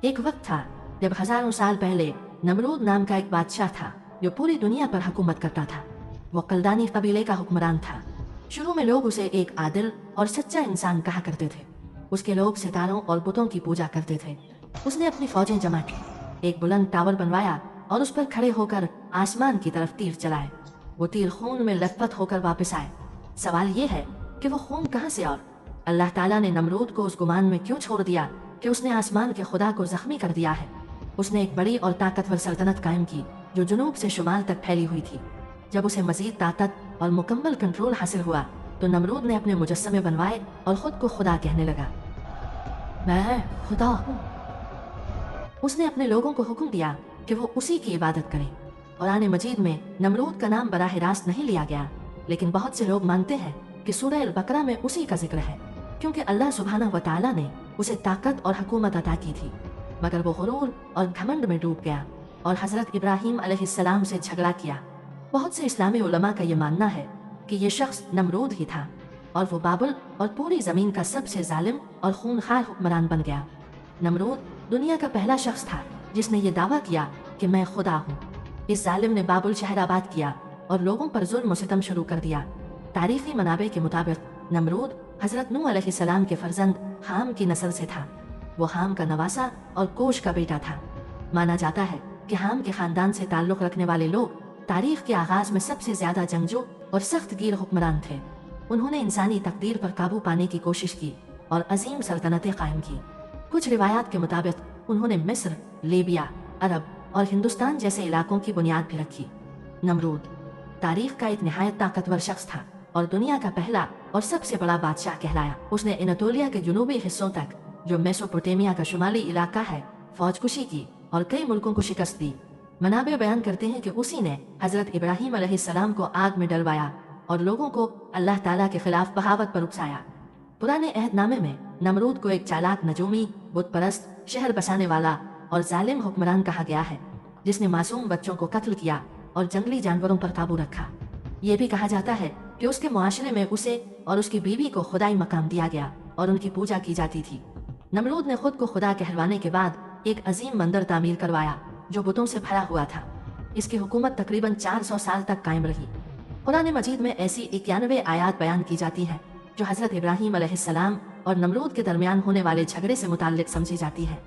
एक वक्त था जब हजारों साल पहले नमरूद नाम का एक बादशाह था जो पूरी दुनिया पर हुकूमत करता था। वो कलदानी कबीले का हुक्मरान था। शुरू में लोग उसे एक आदिल और सच्चा इंसान कहा करते थे। उसके लोग सितारों और बुतों की पूजा करते थे। उसने अपनी फौजें जमा की, एक बुलंद टावर बनवाया और उस पर खड़े होकर आसमान की तरफ तीर चलाए। वो तीर खून में लथपथ होकर वापस आए। सवाल ये है कि वो खून कहाँ से? और अल्लाह ताला ने नमरूद को उस गुमान में क्यों छोड़ दिया कि उसने आसमान के खुदा को जख्मी कर दिया है। उसने एक बड़ी और ताकतवर सल्तनत कायम की जो जुनूब से शुमाल तक फैली हुई थी। जब उसे मजीद ताकत और मुकम्मल कंट्रोल हासिल हुआ तो नमरूद ने अपने मुजस्समे बनवाए और खुद को खुदा कहने लगा। मैं खुदा हूँ। उसने अपने लोगों को हुक्म दिया कि वो उसी की इबादत करें। कुरान मजीद में नमरूद का नाम बराह रास्त नहीं लिया गया, लेकिन बहुत से लोग मानते हैं कि सूरह अल बकरा में उसी का जिक्र है, क्योंकि अल्लाह सुब्हानहू व तआला ने उसे ताकत और हुकूमत अता की थी। मगर वो गुरूर और घमंड में डूब गया और हज़रत इब्राहीम अलैहिस्सलाम से झगड़ा किया। बहुत से इस्लामी उलमा का ये मानना है कि ये शख्स नमरूद ही था और वो बाबुल और पूरी ज़मीन का सबसे जालिम और खूनखार हुक्मरान बन गया। नमरूद दुनिया का पहला शख्स था जिसने ये दावा किया कि मैं खुदा हूँ। इस जालिम ने बाबुल शहर आबाद किया और लोगों पर जुल्म व सितम शुरू कर दिया। तारीखी मनाबे के मुताबिक नमरूद हज़रत नूह अलैहिस्सलाम के फर्जंद हाम की नस्ल से था। वो हाम का नवासा और कोश का बेटा था। माना जाता है कि हाम के खानदान से ताल्लुक़ रखने वाले लोग तारीख के आगाज में सबसे ज्यादा जंगजू और सख्त गिर हुक्मरान थे। उन्होंने इंसानी तकदीर पर काबू पाने की कोशिश की और अजीम सल्तनतें कायम की। कुछ रिवायात के मुताबिक उन्होंने मिस्र, लीबिया, अरब और हिंदुस्तान जैसे इलाकों की बुनियाद भी रखी। नमरूद तारीख का एक निहायत ताकतवर शख्स था और दुनिया का पहला और सबसे बड़ा बादशाह कहलाया। उसने एनातोलिया के जुनूबी हिस्सों तक, जो मेसोपोटामिया का शुमाली इलाका है, फौज कुशी की और कई मुल्कों को शिकस्त दी। मनाबे बयान करते हैं कि उसी ने हज़रत इब्राहीम अलैहिस्सलाम को आग में डलवाया और लोगों को अल्लाह ताला के खिलाफ बगावत पर उकसाया। पुराने अहदनामे में नमरूद को एक चालाक नजूमी, बुत परस्त, शहर बसाने वाला और जालिम हुक्मरान कहा गया है, जिसने मासूम बच्चों को कत्ल किया और जंगली जानवरों पर काबू रखा। ये भी कहा जाता है कि उसके मुआशरे में उसे और उसकी बीवी को खुदाई मकाम दिया गया और उनकी पूजा की जाती थी। नमरूद ने खुद को खुदा कहलवाने के बाद एक अजीम मंदिर तामीर करवाया जो बुतों से भरा हुआ था। इसकी हुकूमत तकरीबन 400 साल तक कायम रही। कुरान मजीद में ऐसी 91 आयात बयान की जाती हैं जो हज़रत इब्राहीम अलैहिस्सलाम और नमरूद के दरमियान होने वाले झगड़े से मुताल्लिक समझी जाती है।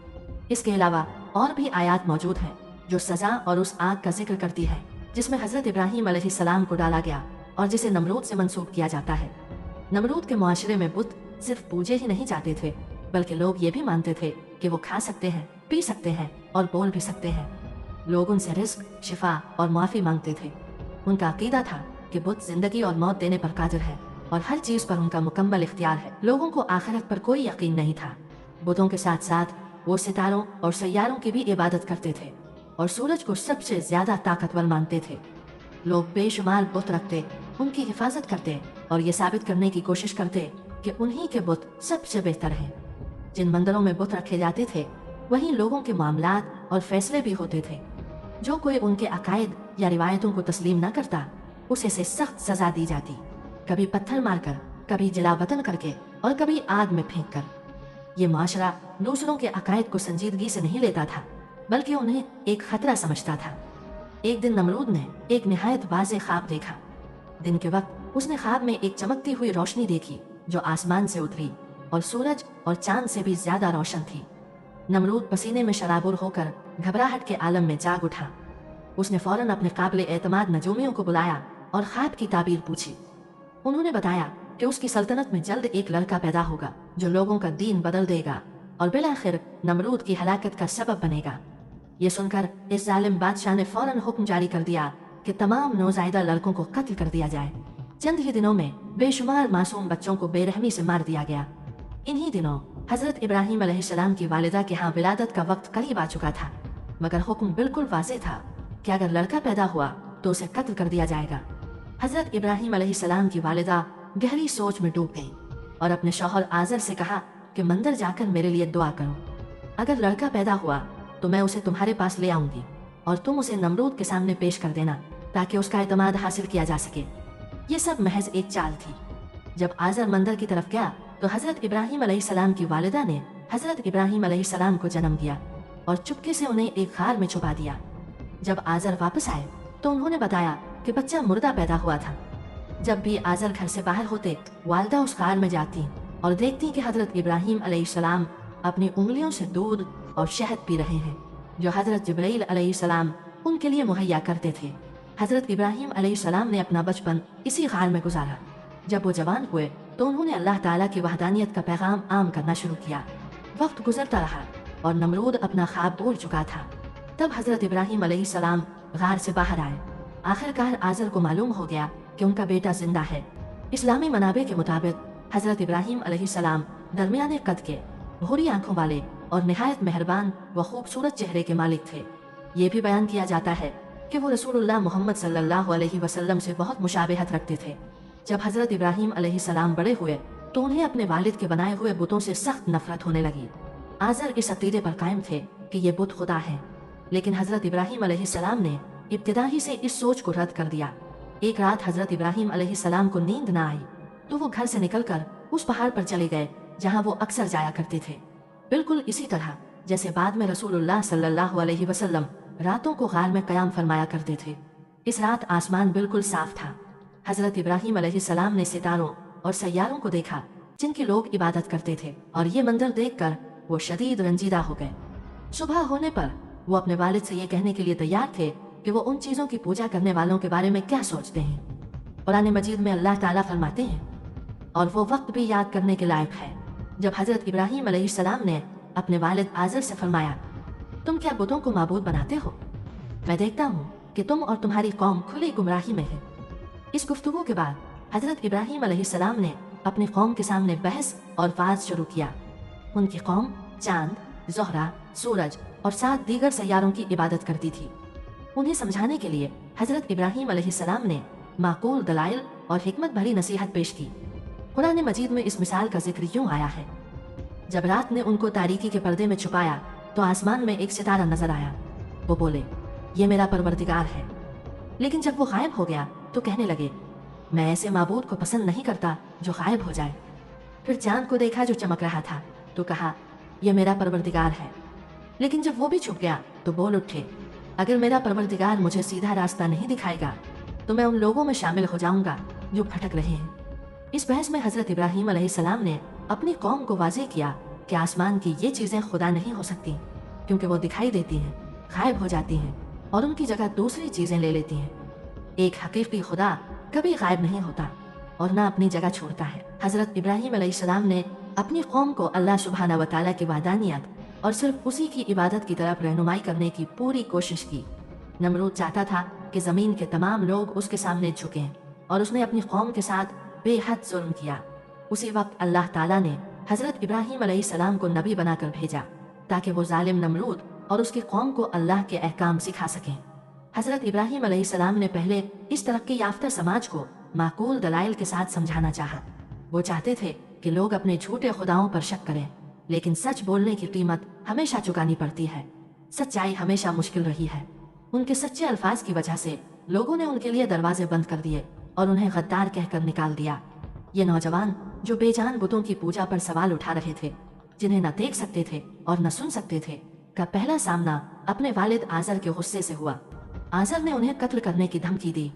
इसके अलावा और भी आयात मौजूद हैं जो सजा और उस आग का जिक्र करती है जिसमें हज़रत इब्राहीम अलैहिस्सलाम को डाला गया और जिसे नमरूद से मंसूब किया जाता है। नमरूद के मुआशरे में बुत सिर्फ पूजे ही नहीं जाते थे, बल्कि लोग ये भी मानते थे कि वो खा सकते हैं, पी सकते हैं और बोल भी सकते हैं। लोग उनसे रिस्क, शिफा और माफ़ी मांगते थे। उनका अकीदा था कि बुत जिंदगी और मौत देने पर कादिर है और हर चीज़ पर उनका मुकम्मल इख्तियार है। लोगों को आखिरत पर कोई यकीन नहीं था। बुतों के साथ साथ वो सितारों और सैयारों की भी इबादत करते थे और सूरज को सबसे ज्यादा ताकतवर मानते थे। लोग बेशुमार बुत रखते, उनकी हिफाजत करते और ये साबित करने की कोशिश करते कि उन्हीं के बुत सबसे बेहतर हैं। जिन मंदिरों में बुत रखे जाते थे वहीं लोगों के मामलात और फैसले भी होते थे। जो कोई उनके अकायद या रिवायतों को तस्लीम न करता उसे से सख्त सजा दी जाती, कभी पत्थर मारकर, कभी जलावतन करके और कभी आग में फेंक कर। ये माशरा दूसरों के अकायद को संजीदगी से नहीं लेता था, बल्कि उन्हें एक खतरा समझता था। एक दिन नमरूद ने एक निहायत वाज़ेह ख्वाब देखा। दिन के वक्त उसने ख्वाब में एक चमकती हुई रोशनी देखी जो आसमान से उतरी और सूरज और चांद से भी ज्यादा रोशन थी। नमरूद पसीने में शराबुर होकर घबराहट के आलम में जाग उठा। उसने फौरन अपने काबिल एतमाद नजूमियों को बुलाया और ख्वाब की ताबीर पूछी। उन्होंने बताया कि उसकी सल्तनत में जल्द एक लड़का पैदा होगा जो लोगों का दीन बदल देगा और बिलाखिर नमरूद की हलाकत का सबब बनेगा। ये सुनकर इस जालिम बादशाह ने फौरन हुक्म जारी कर दिया कि तमाम नौज़ायदा लड़कों को कत्ल कर दिया जाए। चंद ही दिनों में बेशुमार मासूम बच्चों को बेरहमी से मार दिया गया। इन्हीं दिनों हज़रत इब्राहीम अलैहिस्सलाम की वालिदा के यहाँ विलादत का वक्त करीब आ चुका था, मगर हुक्म बिल्कुल वाज़ेह था कि अगर लड़का पैदा हुआ तो उसे कत्ल कर दिया जाएगा। हज़रत इब्राहीम अलैहिस्सलाम की वालिदा गहरी सोच में डूब गई और अपने शौहर आज़र से कहा कि मंदिर जाकर मेरे लिए दुआ करो। अगर लड़का पैदा हुआ तो मैं उसे तुम्हारे पास ले आऊंगी और तुम उसे नमरूद के सामने पेश कर देना ताकि उसका एतमाद हासिल किया जा सके। ये सब महज एक चाल थी। जब आज़र मंदिर की तरफ गया तो हज़रत इब्राहीम अलैहिस्सलाम की वालिदा ने हज़रत इब्राहीम अलैहिस्सलाम को जन्म दिया। और चुपके से उन्हें एक खार में छुपा दिया। जब आजर वापस आए तो उन्होंने बताया कि बच्चा मुर्दा पैदा हुआ था। जब भी आजर घर से बाहर होते, वालदा उस खार में जाती और देखती कि हजरत इब्राहीम अलैहिस्सलाम अपनी उंगलियों से दूध और शहद पी रहे हैं, जो हजरत जिब्राईल अलैहिस्सलाम उनके लिए मुहैया करते थे। हजरत इब्राहीम अलैहिस्सलाम ने अपना बचपन इसी खार में गुजारा। जब वो जवान हुए तो उन्होंने अल्लाह ताला की वहदानियत का पैगाम आम करना शुरू किया। वक्त गुजरता रहा और नमरूद अपना ख्वाब भूल चुका था। तब हजरत इब्राहीम अलैहिस्सलाम गार से बाहर आए। आखिरकार आजर को मालूम हो गया कि उनका बेटा जिंदा है। इस्लामी मनाबे के मुताबिक हजरत इब्राहीम अलैहिस्सलाम दरमियाने कद के, भूरी आंखों वाले और निहायत मेहरबान व खूबसूरत चेहरे के मालिक थे। ये भी बयान किया जाता है कि वो रसूलुल्लाह मोहम्मद सल्लल्लाहु अलैहि वसल्लम से बहुत मुशाबहत रखते थे। जब हजरत इब्राहीम अलैहिस्सलाम बड़े हुए तो उन्हें अपने वालिद के बनाए हुए बुतों से सख्त नफरत होने लगी। आजर इस अकीदे पर कायम थे कि ये बुत खुदा है, लेकिन हजरत इब्राहीम अलैहिस्सलाम ने इब्तिदा ही से इस सोच को रद्द कर दिया। एक रात हजरत इब्राहीम अलैहिस्सलाम को नींद न आई तो वो घर से निकलकर उस पहाड़ पर चले गए जहाँ वो अक्सर जाया करते थे, बिल्कुल इसी तरह जैसे बाद में रसूलुल्लाह सल्लल्लाहु अलैहि वसल्लम रातों को गार में कयाम फरमाया करते थे। इस रात आसमान बिल्कुल साफ था। हजरत इब्राहीम अलैहिस्सलाम ने सितारों और सैयारों को देखा जिनकी लोग इबादत करते थे, और ये मंजर देखकर वो शदीद रंजीदा हो गए। सुबह होने पर वो अपने वालिद से ये कहने के लिए तैयार थे कि वो उन चीज़ों की पूजा करने वालों के बारे में क्या सोचते हैं। कुरान मजीद में अल्लाह ताला फरमाते हैं, और वो वक्त भी याद करने के लायक है जब हजरत इब्राहीम अलैहिस्सलाम ने अपने वालिद आजर से फरमाया, तुम क्या बुतों को माबूद बनाते हो? मैं देखता हूँ कि तुम और तुम्हारी कौम खुली गुमराही में है। इस गुफ्तगू के बाद हजरत इब्राहीम अलैहिस्सलाम ने अपनी कौम के सामने बहस और वाज शुरू किया। उनकी कौम चांद, ज़ोहरा, सूरज और 7 दीगर सैयारों की इबादत करती थी। उन्हें समझाने के लिए हजरत इब्राहीम अलैहिस्सलाम ने माकूल दलाइल और हिकमत भरी नसीहत पेश की। कुरान मजीद में इस मिसाल का जिक्र यूँ आया है, जब रात ने उनको तारीकी के पर्दे में छुपाया तो आसमान में एक सितारा नजर आया। वो बोले, ये मेरा परवरदिगार है। लेकिन जब वो गायब हो गया तो कहने लगे, मैं ऐसे माबूद को पसंद नहीं करता जो गायब हो जाए। फिर चांद को देखा जो चमक रहा था तो कहा, यह मेरा परवरदिगार है। लेकिन जब वो भी छुप गया तो बोल उठे, अगर मेरा परवरदिगार मुझे सीधा रास्ता नहीं दिखाएगा तो मैं उन लोगों में शामिल हो जाऊंगा जो भटक रहे हैं। इस बहस में हजरत इब्राहीम अलैहिस्सलाम ने अपनी कौम को वाज़ेह किया कि आसमान की ये चीज़ें खुदा नहीं हो सकती, क्योंकि वो दिखाई देती हैं, गायब हो जाती हैं और उनकी जगह दूसरी चीज़ें ले लेती हैं। एक हकीकी खुदा कभी गायब नहीं होता और ना अपनी जगह छोड़ता है। हजरत इब्राहीम अलैहिस्सलाम ने अपनी कौम को अल्लाह सुब्हाना व तआला की वहदानियत और सिर्फ उसी की इबादत की तरफ रहनुमाई करने की पूरी कोशिश की। नमरूद चाहता था कि ज़मीन के तमाम लोग उसके सामने झुकें और उसने अपनी कौम के साथ बेहद जुल्म किया। उसी वक्त अल्लाह ताला ने हजरत इब्राहीम अलैहिस्सलाम को नबी बनाकर भेजा ताकि वो जालिम नमरूद और उसकी कौम को अल्लाह के अहकाम सिखा सकें। हजरत इब्राहीम अलैहिस्सलाम ने पहले इस तरक्की याफ्ता समाज को माकूल दलाइल के साथ समझाना चाहा। वो चाहते थे कि लोग अपने झूठे खुदाओं पर शक करें, लेकिन सच बोलने की कीमत हमेशा चुकानी पड़ती है। सच्चाई हमेशा मुश्किल रही है। उनके सच्चे अल्फाज की वजह से लोगों ने उनके लिए दरवाजे बंद कर दिए और उन्हें गद्दार कहकर निकाल दिया। ये नौजवान जो बेजान बुतों की पूजा पर सवाल उठा रहे थे, जिन्हें न देख सकते थे और न सुन सकते थे, का पहला सामना अपने वालिद आजर के गुस्से से हुआ। आजर ने उन्हें कत्ल करने की धमकी दी,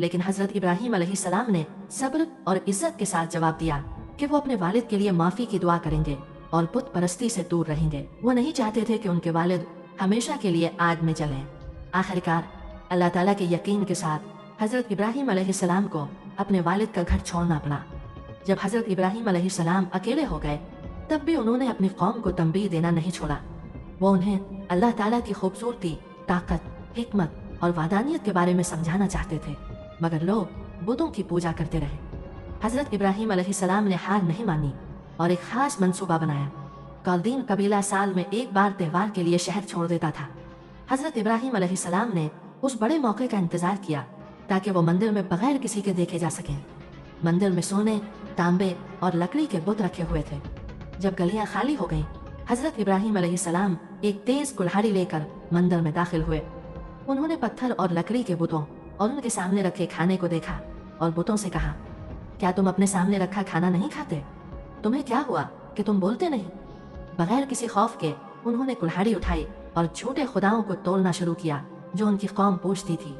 लेकिन हजरत इब्राहीम अलैहिस्सलाम ने सब्र और इज्जत के साथ जवाब दिया कि वो अपने वालिद के लिए माफ़ी की दुआ करेंगे और बुत परस्ती से दूर रहेंगे। वो नहीं चाहते थे कि उनके वालिद हमेशा के लिए आग में जलें। आखिरकार अल्लाह ताला के यकीन के साथ हजरत इब्राहीम अलैहिस्सलाम को अपने वालिद का घर छोड़ना पड़ा। जब हजरत इब्राहीम अलैहिस्सलाम अकेले हो गए तब भी उन्होंने अपनी कौम को तंबीह देना नहीं छोड़ा। वो उन्हें अल्लाह ताला की खूबसूरती, ताकत, हिकमत और वादानियत के बारे में समझाना चाहते थे, मगर लोग बुतों की पूजा करते रहे। हजरत इब्राहीम अलैहिस्सलाम ने हार नहीं मानी और एक खास मंसूबा बनाया। कल्दीन कबीला साल में एक बार त्योहार के लिए शहर छोड़ देता था। हजरत इब्राहीम अलैहिस्सलाम ने उस बड़े मौके का इंतजार किया ताकि वो मंदिर में बगैर किसी के देखे जा सकें। मंदिर में सोने, तांबे और लकड़ी के बुत रखे हुए थे। जब गलियां खाली हो गईं, हजरत इब्राहीम अलैहिस्सलाम एक तेज कुल्हाड़ी लेकर मंदिर में दाखिल हुए। उन्होंने पत्थर और लकड़ी के बुतों और उनके सामने रखे खाने को देखा और बुतों से कहा, क्या तुम अपने सामने रखा खाना नहीं खाते? तुम्हें क्या हुआ कि तुम बोलते नहीं? बगैर किसी खौफ के उन्होंने कुल्हाड़ी उठाई और झूठे खुदाओं को तोड़ना शुरू किया जो उनकी कौम पूछती थी।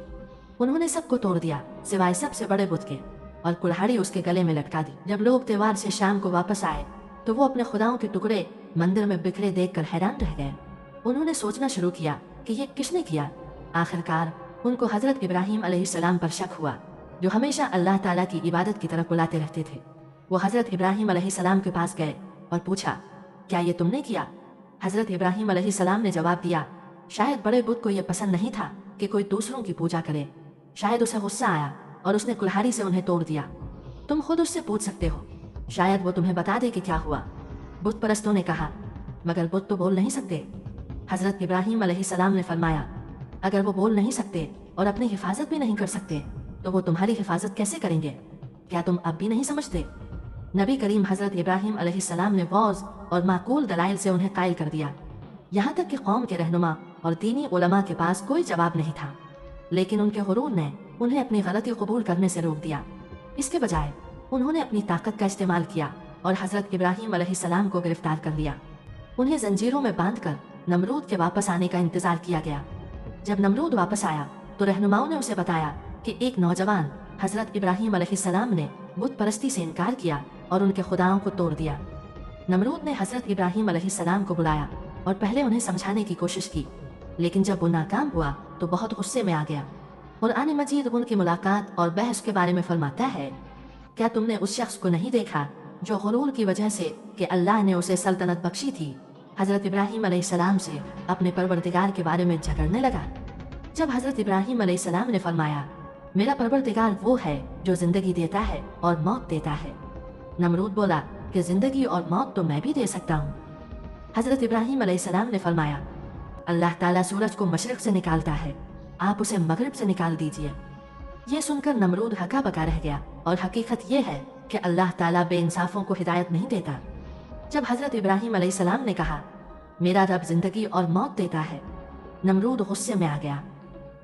उन्होंने सबको तोड़ दिया सिवाय सबसे बड़े बुत के, और कुल्हाड़ी उसके गले में लटका दी। जब लोग त्योहार से शाम को वापस आए तो वो अपने खुदाओं के टुकड़े मंदिर में बिखरे देखकर हैरान रह गए। उन्होंने सोचना शुरू किया कि ये किसने किया। आखिरकार उनको हजरत इब्राहीम अलैहिस्सलाम पर शक हुआ जो हमेशा अल्लाह ताला की इबादत की तरफ बुलाते रहते थे। वो हजरत इब्राहीम अलैहिस्सलाम के पास गए और पूछा, क्या ये तुमने किया? हजरत इब्राहीम अलैहिस्सलाम ने जवाब दिया, शायद बड़े बुत को यह पसंद नहीं था कि कोई दूसरों की पूजा करे। शायद उसे गुस्सा आया और उसने कुल्हाड़ी से उन्हें तोड़ दिया। तुम खुद उससे पूछ सकते हो, शायद वो तुम्हें बता दे कि क्या हुआ। बुत परस्तों ने कहा, मगर बुत तो बोल नहीं सकते। हजरत इब्राहीम अलैहिस्सलाम ने फरमाया, अगर वो बोल नहीं सकते और अपनी हिफाजत भी नहीं कर सकते तो वो तुम्हारी हिफाजत कैसे करेंगे? क्या तुम अब भी नहीं समझते? नबी करीम हजरत इब्राहीम अलैहिस्सलाम ने वौज और माकूल दलाइल से उन्हें कायल कर दिया। यहाँ तक कि कौम के रहनुमा और दीनी उलमा के पास कोई जवाब नहीं था, लेकिन उनके गुरूर ने उन्हें अपनी गलती कबूल करने से रोक दिया। इसके बजाय उन्होंने अपनी ताकत का इस्तेमाल किया और हजरत इब्राहीम अलैहिस्सलाम को गिरफ्तार कर लिया। उन्हें जंजीरों में बांधकर नमरूद के वापस आने का इंतजार किया गया। जब नमरूद वापस आया तो रहनुमाओं ने उसे बताया कि एक नौजवान हजरत इब्राहीम अलैहिस्सलाम ने बुत परस्ती से इनकार किया और उनके खुदाओं को तोड़ दिया। नमरूद ने हजरत इब्राहीम अलैहिस्सलाम को बुलाया और पहले उन्हें समझाने की कोशिश की, लेकिन जब वो नाकाम हुआ तो बहुत गुस्से में आ गया। कुरान मजीद उनकी मुलाकात और बहस के बारे में फरमाता है, क्या तुमने उस शख्स को नहीं देखा जो गुरूर की वजह से कि अल्लाह ने उसे सल्तनत बख्शी थी, हजरत इब्राहीम अलैहिस्सलाम से अपने परवरदिगार के बारे में झगड़ने लगा? जब हजरत इब्राहीम अलैहिस्सलाम ने फरमाया, मेरा परवरदिगार वो है जो जिंदगी देता है और मौत देता है, नमरूद बोला कि जिंदगी और मौत तो मैं भी दे सकता हूँ। हजरत इब्राहीम अलैहिस्सलाम ने फरमाया, अल्लाह ताला सूरज को मशरिक से निकालता है, आप उसे मगरिब से निकाल दीजिए। ये सुनकर नमरूद हका बका रह गया, और हकीकत ये है कि अल्लाह ताला बेइंसाफों को हिदायत नहीं देता। जब हजरत इब्राहीम अलैहिस्सलाम ने कहा, मेरा रब जिंदगी और मौत देता है, नमरूद गुस्से में आ गया।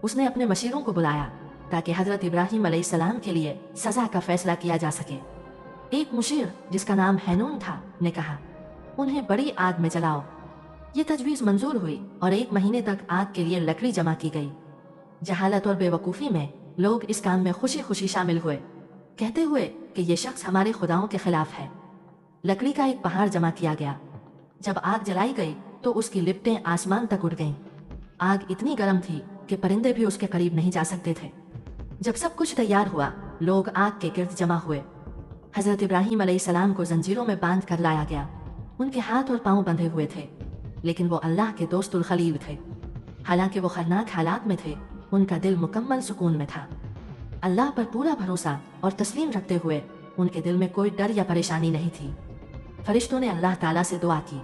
उसने अपने मशीरों को बुलाया ताकि हजरत इब्राहीम अलैहिस्सलाम के लिए सजा का फैसला किया जा सके। एक मुशीर जिसका नाम हैनून था ने कहा, उन्हें बड़ी आग में जलाओ। ये तजवीज़ मंजूर हुई और 1 महीने तक आग के लिए लकड़ी जमा की गई। जहालत और बेवकूफ़ी में लोग इस काम में खुशी खुशी शामिल हुए, कहते हुए कि ये शख्स हमारे खुदाओं के खिलाफ है। लकड़ी का एक पहाड़ जमा किया गया। जब आग जलाई गई तो उसकी लिपटें आसमान तक उड़ गईं। आग इतनी गर्म थी कि परिंदे भी उसके करीब नहीं जा सकते थे। जब सब कुछ तैयार हुआ, लोग आग के गिर्द जमा हुए। हजरत इब्राहीम अलैहिस्सलाम को जंजीरों में बांध कर लाया गया। उनके हाथ और पांव बंधे हुए थे, लेकिन वो अल्लाह के दोस्तुल खलील थे। हालांकि वो खतरनाक हालात में थे, उनका दिल मुकम्मल सुकून में था। अल्लाह पर पूरा भरोसा और तस्लीम रखते हुए उनके दिल में कोई डर या परेशानी नहीं थी। फरिश्तों ने अल्लाह ताला से दुआ की।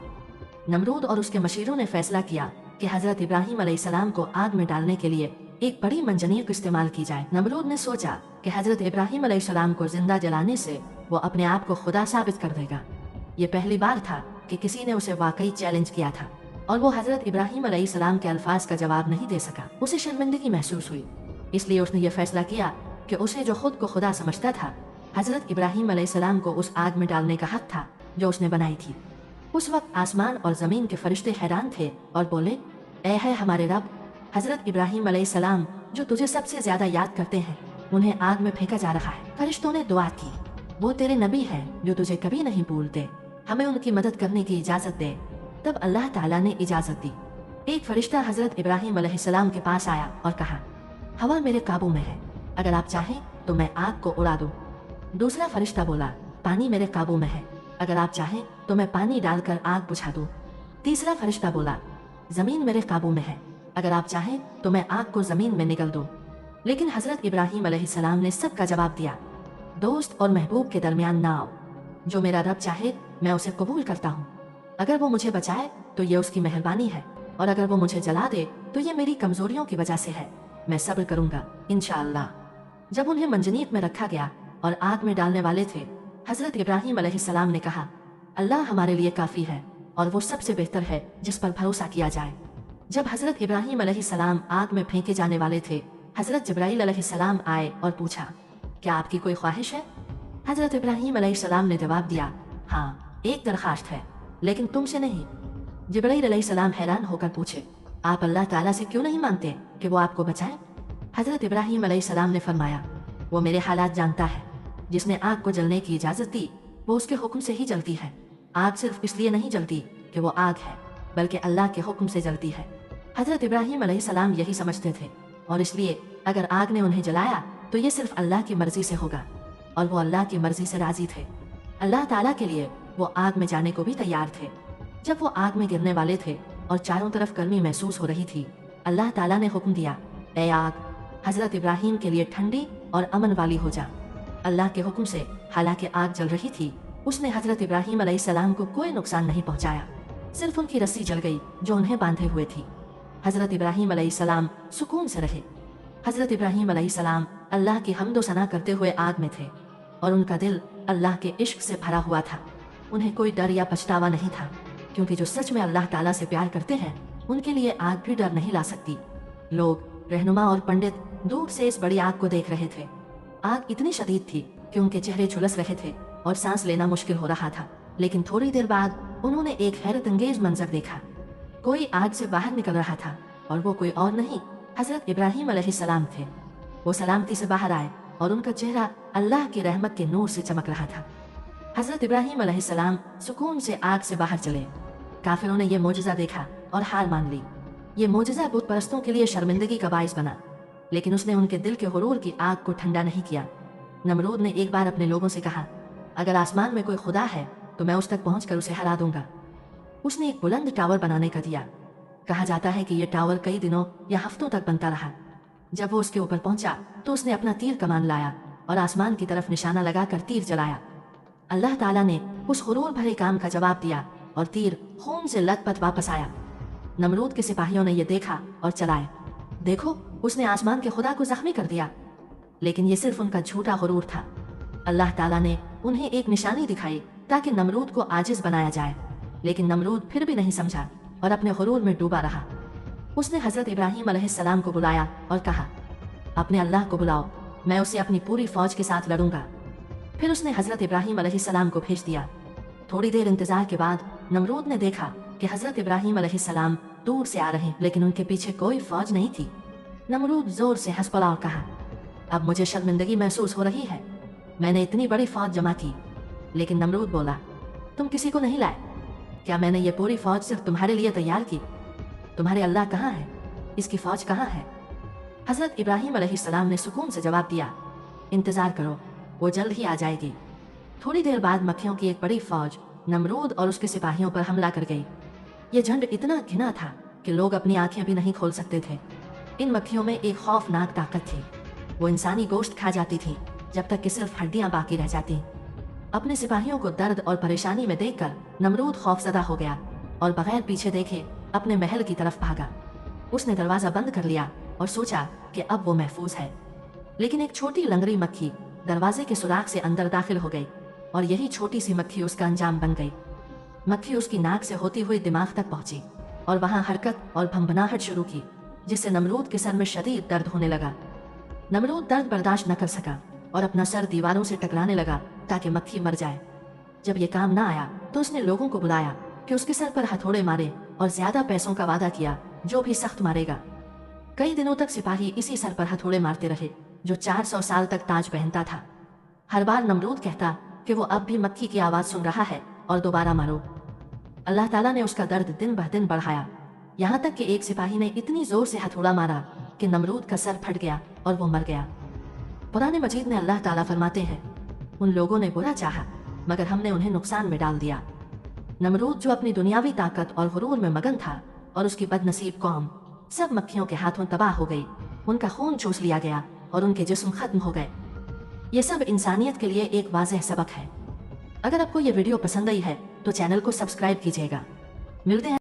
नमरूद और उसके मशीरों ने फैसला किया कि हजरत इब्राहीम अलैहिस्सलाम को आग में डालने के लिए एक बड़ी मंजनीक इस्तेमाल की जाए। नमरूद ने सोचा कि हजरत इब्राहीम अलैहिस्सलाम को जिंदा जलाने से वो अपने आप को खुदा साबित कर देगा। ये पहली बार था कि किसी ने उसे वाकई चैलेंज किया था, और वो हजरत इब्राहीम अलैहिस्सलाम के अल्फाज का जवाब नहीं दे सका। उसे शर्मिंदगी महसूस हुई, इसलिए उसने ये फैसला किया कि उसे जो खुद को खुदा समझता था, हजरत इब्राहीम अलैहिस्सलाम को उस आग में डालने का हक था जो उसने बनाई थी। उस वक्त आसमान और जमीन के फरिश्ते हैरान थे और बोले, ऐ है हमारे रब, हजरत इब्राहीम अलैहिस्सलाम जो तुझे सबसे ज्यादा याद करते हैं, उन्हें आग में फेंका जा रहा है। फरिश्तों ने दुआ की, वो तेरे नबी हैं जो तुझे कभी नहीं भूलते, हमें उनकी मदद करने की इजाजत दे। तब अल्लाह ताला ने इजाजत दी। एक फरिश्ता हजरत इब्राहीम अलैहिस्सलाम के पास आया और कहा, हवा मेरे काबू में है, अगर आप चाहें तो मैं आग को उड़ा दूं। दूसरा फरिश्ता बोला, पानी मेरे काबू में है, अगर आप चाहें तो मैं पानी डालकर आग बुझा दूं। तीसरा फरिश्ता बोला, जमीन मेरे काबू में है, अगर आप चाहें तो मैं आग को जमीन में निगल दूं। लेकिन हजरत इब्राहीम अलैहिस्सलाम ने सबका जवाब दिया, दोस्त और महबूब के दरमियान ना आओ। जो मेरा रब चाहे मैं उसे कबूल करता हूँ। अगर वो मुझे बचाए तो ये उसकी मेहरबानी है, और अगर वो मुझे जला दे तो ये मेरी कमजोरियों की वजह से है। मैं सब्र करूंगा इंशाअल्लाह। जब उन्हें मंजनीक में रखा गया और आग में डालने वाले थे, हजरत इब्राहीम अलैहिस्सलाम ने कहा, अल्लाह हमारे लिए काफी है और वो सबसे बेहतर है जिस पर भरोसा किया जाए। जब हजरत इब्राहीम अलैहिस्सलाम आग में फेंके जाने वाले थे, हजरत जिब्राईल अलैहिस्सलाम आए और पूछा, क्या आपकी कोई ख्वाहिश है? हजरत इब्राहीम अलैहिस्सलाम ने जवाब दिया, हाँ, एक दरखास्त है, लेकिन तुमसे नहीं। जिब्राईल अलैहिस्सलाम हैरान होकर पूछे, आप अल्लाह ताला से क्यों नहीं मांगते कि वो आपको बचाए? हज़रत इब्राहीम अलैहिस्सलाम ने फरमाया, वो मेरे हालात जानता है। जिसने आग को जलने की इजाज़त दी वो उसके हुक्म से ही जलती है। आग सिर्फ इसलिए नहीं जलती कि वो आग है, बल्कि अल्लाह के हुक्म से जलती है। हज़रत इब्राहीम अलैहिस्सलाम यही समझते थे, और इसलिए अगर आग ने उन्हें जलाया तो ये सिर्फ अल्लाह की मर्ज़ी से होगा, और वो अल्लाह की मर्ज़ी से राज़ी थे। अल्लाह ताला के लिए वो आग में जाने को भी तैयार थे। जब वो आग में गिरने वाले थे और चारों तरफ गर्मी महसूस हो रही थी, अल्लाह ताला ने हुक्म दिया, ए आग, हज़रत इब्राहीम के लिए ठंडी और अमन वाली हो जा। अल्लाह के हुक्म से हालांकि आग जल रही थी, उसने हज़रत इब्राहीम अलैहिस्सलाम को कोई नुकसान नहीं पहुंचाया। सिर्फ उनकी रस्सी जल गई जो उन्हें बांधे हुए थी। हज़रत इब्राहीम अलैहिस्सलाम सुकून से रहे। हज़रत इब्राहीम अलैहिस्सलाम अल्लाह की हम्दो सना करते हुए आग में थे, और उनका दिल अल्लाह के इश्क से भरा हुआ था। उन्हें कोई डर या पछतावा नहीं था, क्योंकि जो सच में अल्लाह ताला से प्यार करते हैं उनके लिए आग भी डर नहीं ला सकती। लोग, रहनुमा और पंडित दूर से इस बड़ी आग को देख रहे थे। आग इतनी शदीद थी कि उनके चेहरे झुलस रहे थे और सांस लेना मुश्किल हो रहा था। लेकिन थोड़ी देर बाद उन्होंने एक हैरत अंगेज मंजर देखा। कोई आग से बाहर निकल रहा था, और वो कोई और नहीं, हज़रत इब्राहीम अलैहिस्सलाम थे। वो सलामती से बाहर आए और उनका चेहरा अल्लाह की रहमत के नूर से चमक रहा था। हज़रत इब्राहीम अलैहिस्सलाम सुकून से आग से बाहर चले। काफिरों ने यह मोजज़ा देखा और हार मान ली। ये मोजज़ा बुत परस्तों के लिए शर्मिंदगी का बाइस बना, लेकिन उसने उनके दिल के गुरूर की आग को ठंडा नहीं किया। नमरूद ने एक बार अपने लोगों से कहा, अगर आसमान में कोई खुदा है तो मैं उस तक पहुंचकर उसे हरा दूंगा। उसने एक बुलंद टावर बनाने का दिया। कहा जाता है कि यह टावर कई दिनों या हफ्तों तक बनता रहा। जब वो उसके ऊपर पहुंचा तो उसने अपना तीर कमान लाया और आसमान की तरफ निशाना लगाकर तीर चलाया। अल्लाह ताला ने उस गुरूर भरे काम का जवाब दिया और तीर खून से लथपथ वापस आया। नमरूद के सिपाहियों ने यह देखा और चलाए, देखो, उसने आसमान के खुदा को जख्मी कर दिया। लेकिन ये सिर्फ उनका झूठा गुरूर था। अल्लाह ताला ने उन्हें एक निशानी दिखाई ताकि नमरूद को आजिज बनाया जाए, लेकिन नमरूद फिर भी नहीं समझा और अपने गुरूर में डूबा रहा। उसने हज़रत इब्राहीम अलैहिस्सलाम को बुलाया और कहा, अपने अल्लाह को बुलाओ, मैं उसे अपनी पूरी फौज के साथ लड़ूंगा। फिर उसने हज़रत इब्राहीम अलैहिस्सलाम को भेज दिया। थोड़ी देर इंतजार के बाद नमरूद ने देखा कि हज़रत इब्राहीम अलैहिस्सलाम दूर से आ रहे, लेकिन उनके पीछे कोई फौज नहीं थी। नमरूद जोर से हंस पड़ा और कहा, अब मुझे शर्मिंदगी महसूस हो रही है, मैंने इतनी बड़ी फौज जमा की। लेकिन नमरूद बोला, तुम किसी को नहीं लाए? क्या मैंने ये पूरी फौज सिर्फ तुम्हारे लिए तैयार की? तुम्हारे अल्लाह कहाँ है? इसकी फौज कहाँ है? हज़रत इब्राहीम अलैहिस्सलाम ने सुकून से जवाब दिया, इंतजार करो, वो जल्द ही आ जाएगी। थोड़ी देर बाद मक्खियों की एक बड़ी फौज नमरूद और उसके सिपाहियों पर हमला कर गई। ये झंड इतना घिना था कि लोग अपनी आंखें भी नहीं खोल सकते थे। इन मक्खियों में एक खौफनाक ताकत थी। वो इंसानी गोश्त खा जाती थी जब तक कि सिर्फ हड्डियां बाकी रह जाती। अपने सिपाहियों को दर्द और परेशानी में देखकर नमरूद खौफजदा हो गया और बगैर पीछे देखे अपने महल की तरफ भागा। उसने दरवाजा बंद कर लिया और सोचा कि अब वो महफूज है। लेकिन एक छोटी लंगड़ी मक्खी दरवाजे के सुराख से अंदर दाखिल हो गई, और यही छोटी सी मक्खी उसका अंजाम बन गई। मक्खी उसकी नाक से होती हुई दिमाग तक पहुंची और वहां हरकत और भंभनाहट शुरू की, जिससे नमरूद के सर में शदीद दर्द होने लगा। नमरूद दर्द बर्दाश्त न कर सका और अपना सर दीवारों से टकराने लगा ताकि मक्खी मर जाए। जब ये काम ना आया तो उसने लोगों को बुलाया कि उसके सर पर हथौड़े मारे और ज्यादा पैसों का वादा किया जो भी सख्त मारेगा। कई दिनों तक सिपाही इसी सर पर हथौड़े मारते रहे जो 400 साल तक ताज पहनता था। हर बार नमरूद कहता कि वो अब भी मक्खी की आवाज सुन रहा है और दोबारा मारो। अल्लाह ताला ने उसका दर्द दिन ब दिन बढ़ाया, यहाँ तक कि एक सिपाही ने इतनी जोर से हथौड़ा मारा कि नमरूद का सर फट गया और वो मर गया। कुरान मजीद में अल्लाह ताला फरमाते हैं, उन लोगों ने बुरा चाहा मगर हमने उन्हें नुकसान में डाल दिया। नमरूद जो अपनी दुनियावी ताकत और गुरूर में मगन था, और उसकी बदनसीब कौम सब मक्खियों के हाथों तबाह हो गई। उनका खून चूस लिया गया और उनके जिस्म खत्म हो गए। ये सब इंसानियत के लिए एक वाज़ेह सबक है। अगर आपको ये वीडियो पसंद आई है तो चैनल को सब्सक्राइब कीजिएगा। मिलते हैं